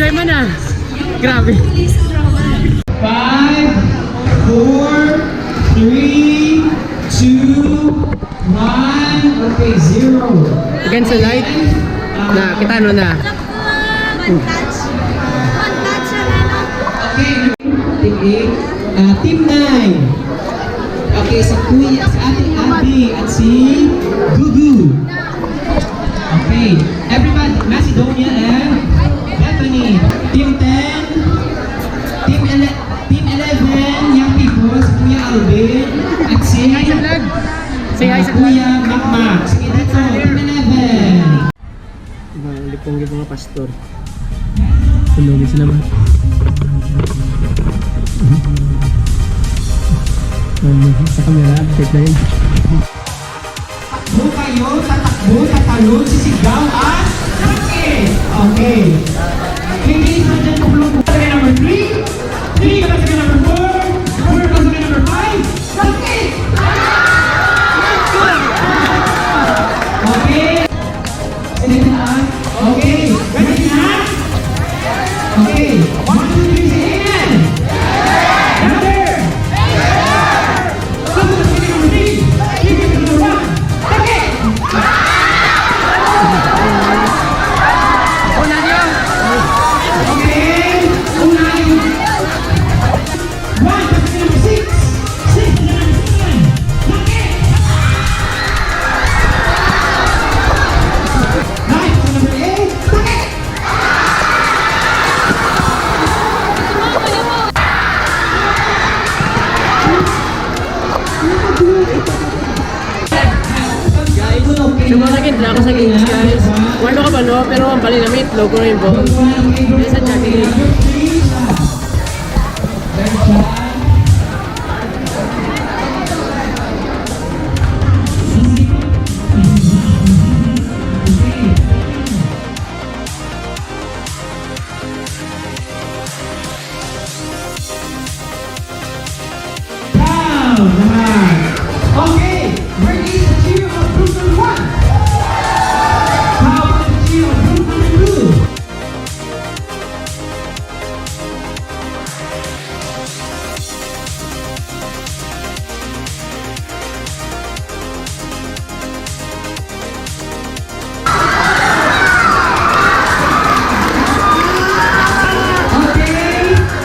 Problema na. Grabe. 5, 4, 3, 2, 1. Okay, 0. Against the light. Na, kita ano na. Okay, Team 8. Team 9. Okay, si Kuya, si Ate Abby at si Gugu. Okay, everybody, Macedonia and Bethany. Team 10. Team 11, young people, si Kuya Alvin at si Say hi sa Kuya Makmak. Sige dito, Team 11. Lipong mga pastor. Tulungin sila ba? Sa camera, update na yun. Takbo kayo, tatalon, sisigaw at sakit. Okay. Hindi sa dyan kublong po. Sige number 3. 3 ka sige number 4. 4 ka sige number 5. Sakit! Okay. Sige na. Okay. Ready na? Okay. 1, 2, 3, say amen. Number. Sumasakit na ako sa games, guys. Walo ka ba, no? Pero ang bali na may itlog ko rin po. Sa chocolate. Okay, where is the cheer of group number 1? How about the cheer of group number 2?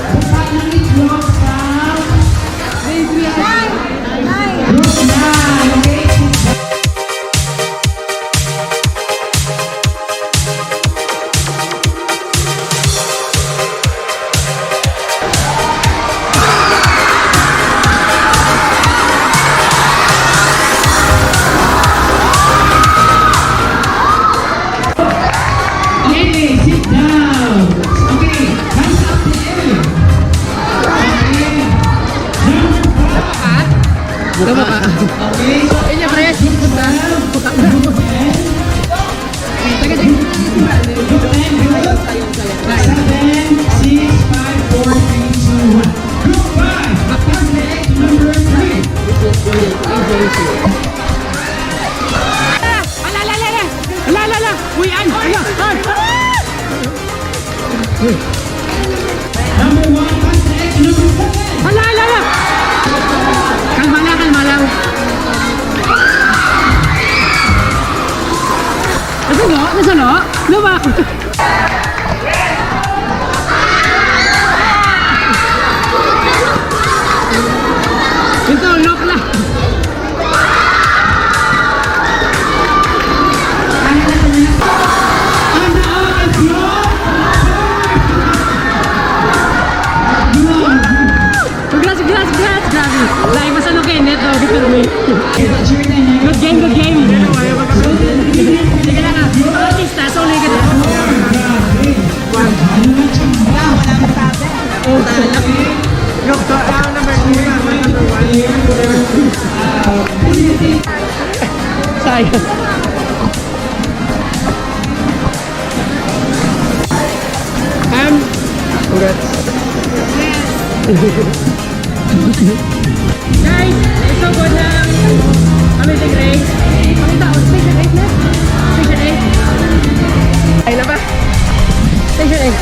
Okay, buka ng itlog sa Group 9, okay? Okay, sit down. Okay, hands up in the air. Okay. Number 5. Buka ba ka? Okay. Inya, Fred. Buka. Buka ba? Taga dyan. Group 10, good. 7, 6, 5, 4, 3, 2, 1. Group 5, translate to number 3. Ala! Uy, ano? Number 1, translate to number 7. Ala! Kalma lang. Nasa no? Lumak! Ito, lock lang. Like, mas ano kayo neto, good way. Good game. Sige lang ah, artista, so ulit ka na. Wala masabi. Yung number 2, sayang. Congrats. Guys, ito po ng Amazing Race. Pakita ko, Station 8 na. Station 8. Ay na ba? Station 8.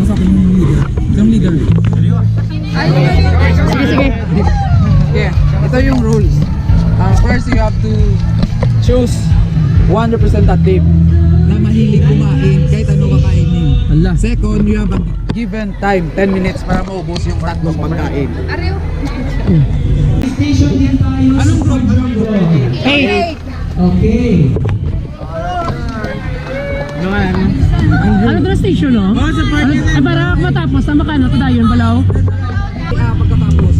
sa akin yung leader. Yung leader. Sige, sige. Yeah, ito yung rules. First, you have to choose 100% that team na mahilig kumain kahit ano kakainin. Allah. Second, you have a given time, 10 minutes para maubos yung tatlong pagkain. Station din tayo. Anong group? Anong group? Hey! Okay. Ano ba station, no? Oh, sa party Ay, para matapos, tama ka, no? Tadayon, balaw. Pagkatapos.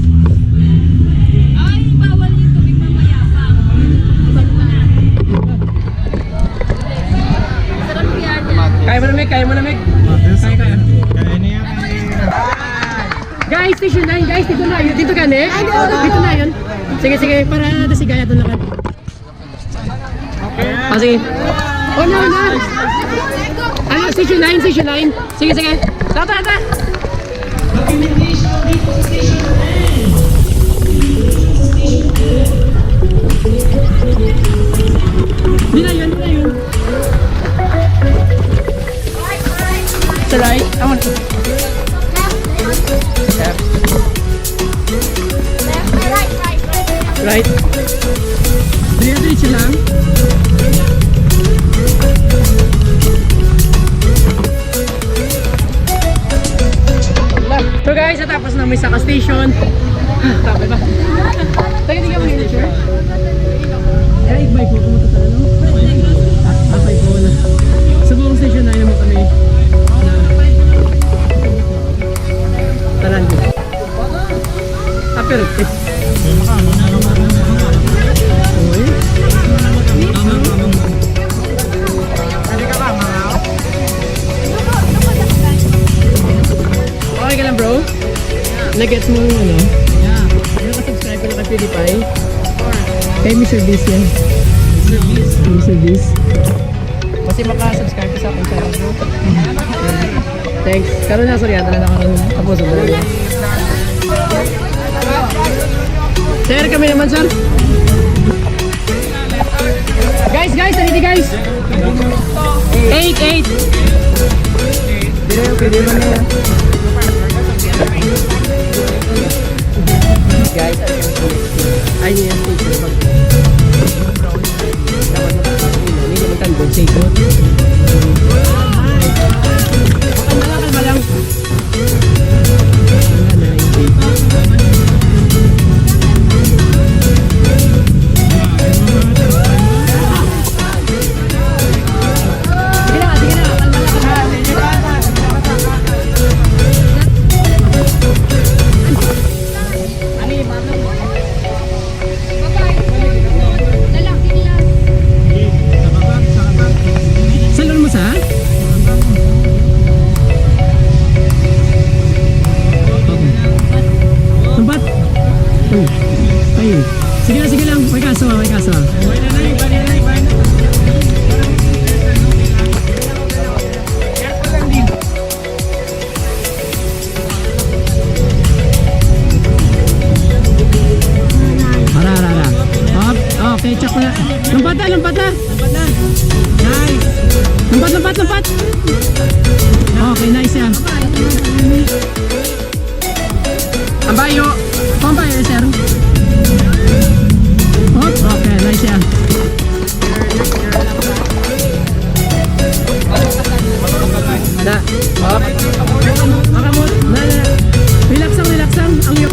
Ay, bawal yung tubig mamaya pa. Sarap yan. Kaya mo na, Meg. Kaya mo na, Meg. Kaya. Guys, station 9. Guys, dito na yun. Dito ka, ne? Dito na yun. Sige, sige. Para dasigaya doon na ka. Ah, sige. Oh, no, no. Ano, station 9, station 9. Sige, sige. Tata, tata. Documentation dito sa station 10. Di na yun, di na yun. Sa right? Awan ko. Right? Diretso lang. So guys, natapos na may Saka Station. Tapos ba? Taga di ka mag-picture? Kaya i-bike mo, kumunta sa ano? Bike mo na. Sa buong station na yun mo kami. Talan ko. Pero okay ka lang, bro? Nag-gets mo yung ano? Yeah. Nakasubscribe ka na kay PewDiePie? Kay Mr. Beast yan. Mr. Beast. Kasi makasubscribe ka sa akong channel, bro. Thanks. Karoon na, sorry. Tala na karoon. Tapos, na. Sir, kami naman, sir. Guys, guys, haliti guys. 8. Pwede mo na yan. Guys, ay niya yung station. Dapat hindi naman tandong station. Kalma lang. Salon mo sa? Tempat? Ay. Sige lang. May kaso. Ara. Okay, check mo na. Lampat na. Nice. Lampat. Okay, nice yan. Ambayo, sir. Okay, nice yan. Na. Makamot. Na. Relax lang. Ang yuk.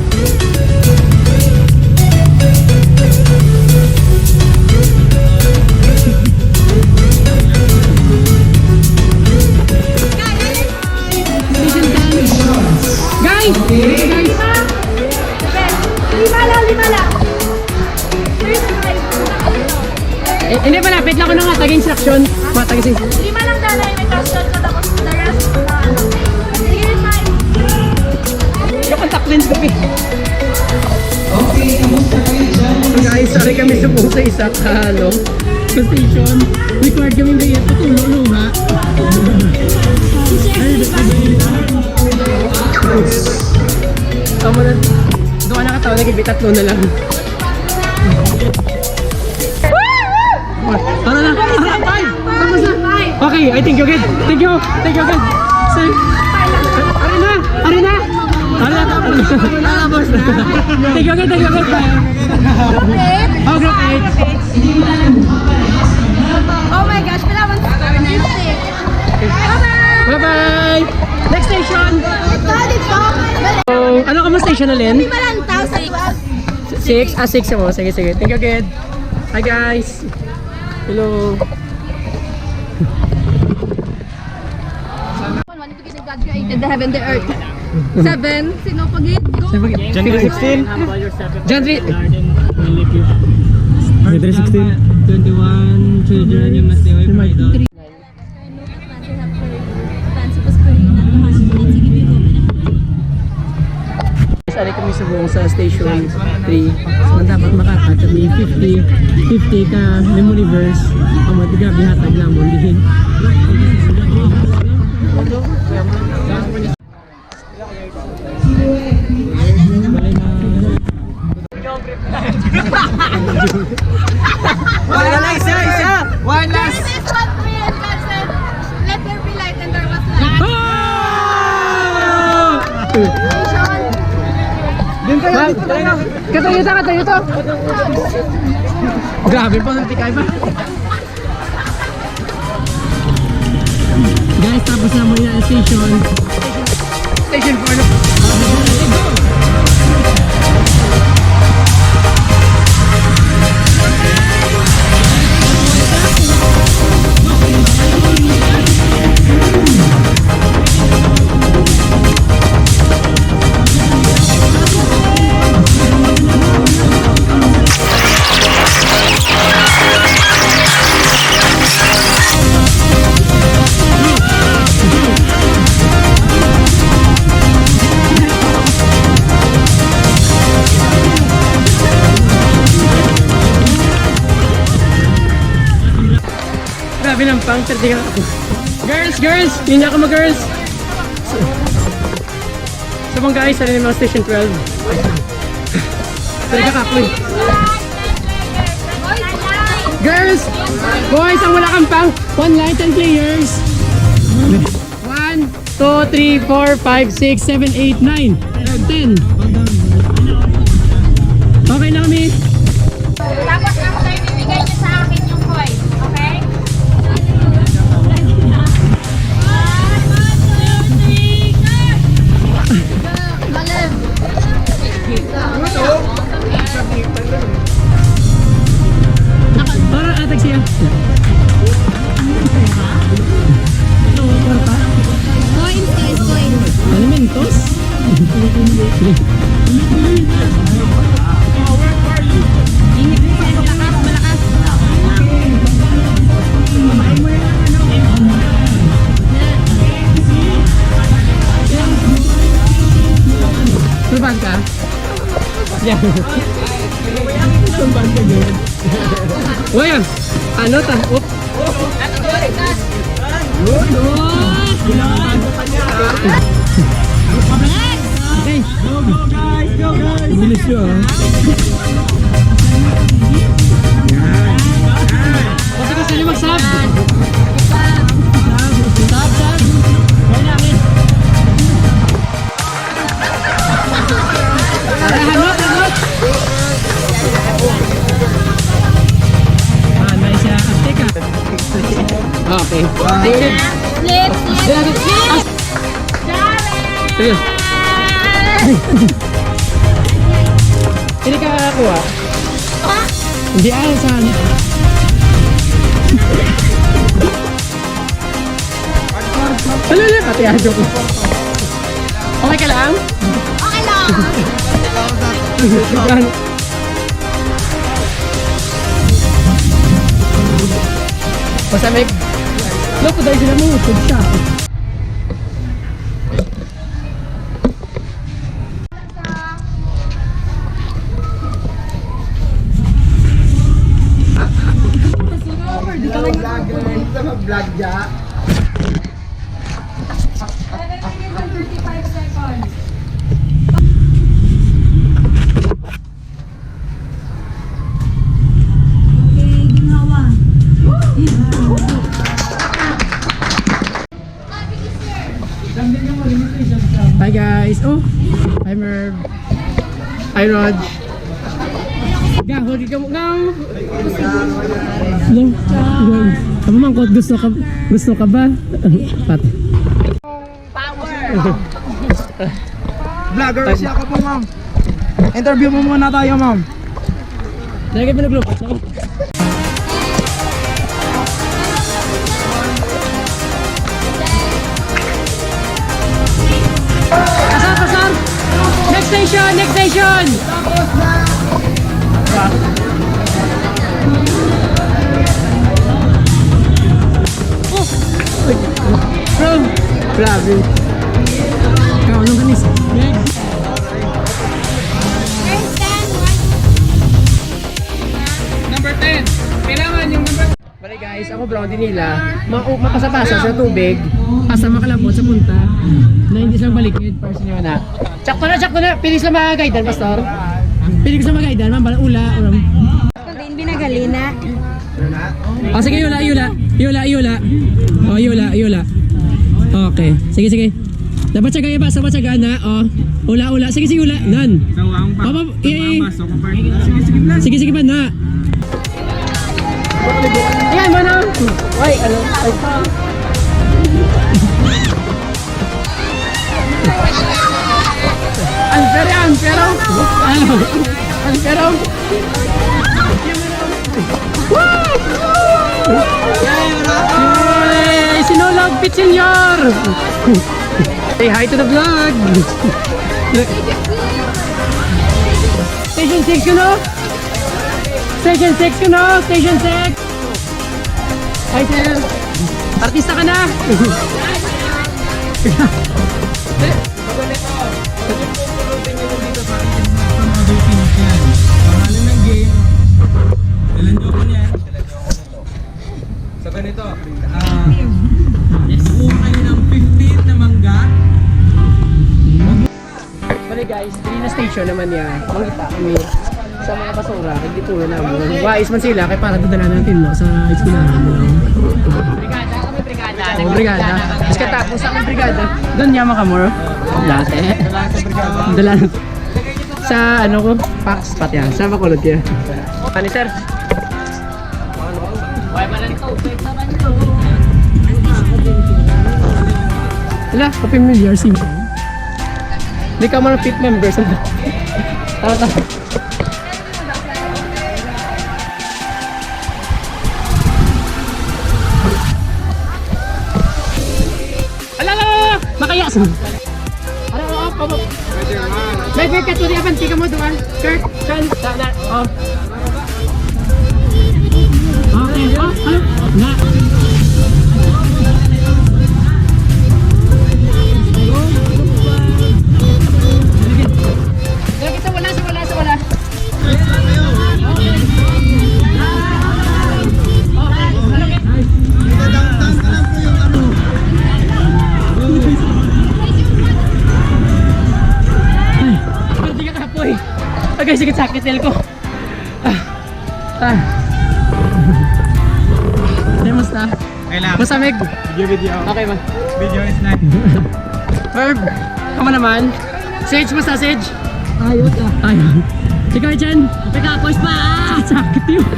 Guys! Lima lang. Hindi pala, pit lang ko na nga, tag-instruction. Lima lang dalay, may custard ko tapos the rest. Sige, fine. Yung contact lens ko, Okay, kamusta kayo dyan? So guys, sorry kami supong sa isa ka, station. Required kami ngayon, patulong ha. Tama na. Doon ka nakatawa, nagigbitatlo na lang. Tara na. Tapos na. Okay, I think you're good. Thank you. Sir. Thank you again, thank you again. Oh, group 8. Oh my gosh, wala man sa music. Bye-bye! Bye-bye! Next station! Oh, ano ka mo station alin? Malantaw sa 6? 6 mo. Sige, sige. Thank you again. Hi guys! Hello! One to be God created the heaven, the earth. 7, sino pagit? Go! John 16? John 3? John 16? 21 children you must stay away from idols. Sali kami sa buong sa station 3. So, dapat makakata may 50 ka memory verse. Ang matigabi hatag lang mo. Dihin. One last! This is what we and God said, let there be light and there was light. Katayo to. Grabe po, natikay pa. Guys, tapos na muna ang station. Station 4 na. Grabe ng puncture, di ka. Girls! Yun niya ako girls! So mga guys, ano yung mga station 12? Talaga ka ako eh. Girls! Boys, ang wala kang pang 1 light and players! 1, 2, 3, 4, 5, 6, 7, 8, 9, 10. Okay na kami. Tapos after, bibigay niyo sa akin yung coin. Okay? 1, 2, 3, go! Para atag siya. Coins guys, coins. Alimentos? Turbang ka? Yan. Turbang ka din. Uy, ano ta? Up. Okay. Go guys! Go guys! Bilis nyo ah. Kasi gusto nyo mag-sub? Sub! Gawin namin. Hanot! Nice siya. Teka. Okay. Let's Sige. Hindi ka kakakuha. Hindi ayon saan. Alala, pati adyo ko. Okay ka lang? Okay lang. Basta may... Loko, dahil sila mo. Good siya. Vlog ja. 35 seconds. Okay, ginawa. Hi guys. Oh, hi Merv. Hi, Rog. Ga, huli ka mo. Go! Hello? Kamu mangkot, gusto ka ba? Pat. Vlogger kasi ako po, ma'am. Interview mo muna tayo, ma'am. Nalagay mo na globe. Pasar! Next station! Bro! Grabe. Ikaw, anong kanis? Number 10. Kailangan yung number... Bali guys, ako brown din nila. Mapasa-pasa sa tubig. Asa makalabot sa punta. Na hindi siya balikid. First nyo na. Sakto na. Pilis lang mga gaidan, pastor. Pilis lang mga gaidan. Mambala ula. Din binagalina. Oh, sige, yula. Oh, yula. Okay. Sige. Dapat siya ba? Sabat siya na. Oh. Ula. Sige, ula. Nan. Sige ba na. Ayan, mana. Ay, ano? Ay. Unfair. Unfair. Yay! Sinulog Pit Senior! Say hi to the vlog! Station 6 yun o? Station 6! Hi sir! Artista ka na! Pangalan ng game. Ilan joke niya? So ganito. Nakuha kayo ng 15 na mangga. Bali guys, hindi na station naman niya. Mangita kami sa mga basura. Hindi po na namin. Wais man sila kaya para dadala natin mo sa eskwelahan mo. Brigada. Tapos katapos sa aming brigada, doon niya makamor. Dati. Dala sa ano ko, Pax pati yan. Sa makulot yan. Ano sir? Wala, kapimilyar si mo. Hindi ka man fit members. Tara. Alala! Makayas! Ano? May ka to di apan, tika mo doon. Kurt, Chan, sana. Oh. Okay, ano? Na. Sa wala. Okay, sige, sakit nil ko. Musta? Kailangan. Masamig? Video. Okay ba? Video is nice. Herb, kama naman. Sage, musta Sage? Ayos ah. Ayos. Ikaw dyan. Pagkapos pa ah! Sakit yun.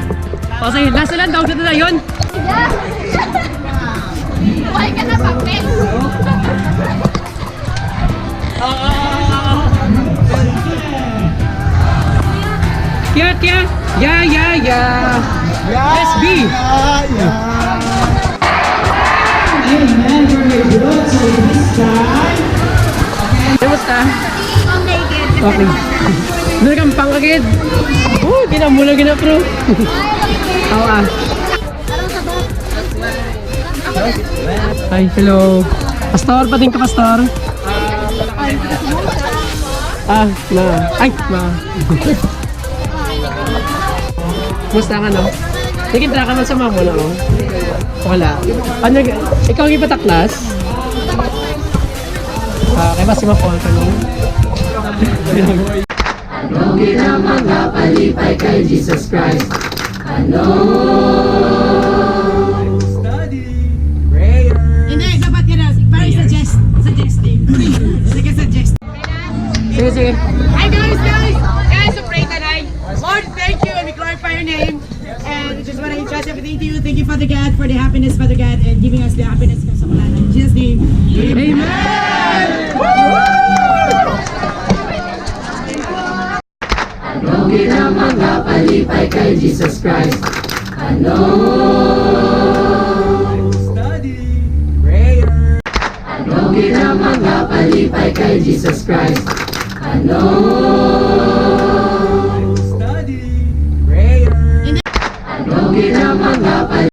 O sige, last na lang daw na yun. Buhay ka na papel. Kya. Yeah. Let's be. Amen, very good. So this time, Kamusta? I'm naked. Okay. Nagkampang agad. Di na mula gina bro. Awa. Hi, hello. Pastor, pating ka pastor. Ay, ma. Musta ka no? Nag-intra ka man sa mamo na oh. Wala. Ano, ikaw ang ipataklas? Kaya ba si Mapol ka no? Ano ginamang napalipay kay Jesus Christ? Study. Prayer. Hindi, dapat yun na. Parang suggesting. Sige, suggest. Sige. Hi guys! want to entrust everything to you. Thank you, Father God, for the happiness, Father God, and giving us the happiness. In Jesus' name. Prayer. Ano ginamang napalipay kay Jesus Christ? Ano